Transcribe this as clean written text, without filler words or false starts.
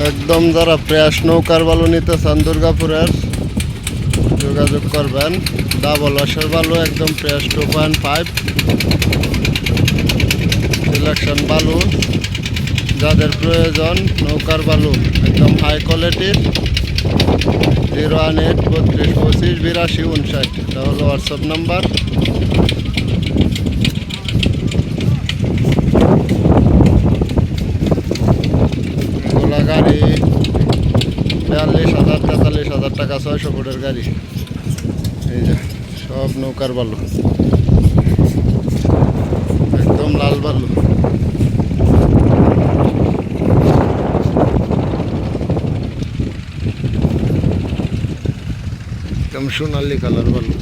একদম যারা প্রেস নৌকার বালু নিতে চান দুর্গাপুরের যোগাযোগ করবেন। ডাবল ওয়াশের বালু একদম প্রেস 2.5 সিলেকশন বালু যাদের প্রয়োজন নৌকার বালু একদম হাই কোয়ালিটির 018 32 25 82 59 এটা হলো হোয়াটসঅ্যাপ নাম্বার। এগুলা গাড়ি 42,000 43,000 টাকা 600 ফুটের গাড়ি। এই যে সব নৌকার বালু একদম লাল বালু, একদম সোনালি কালার বালু।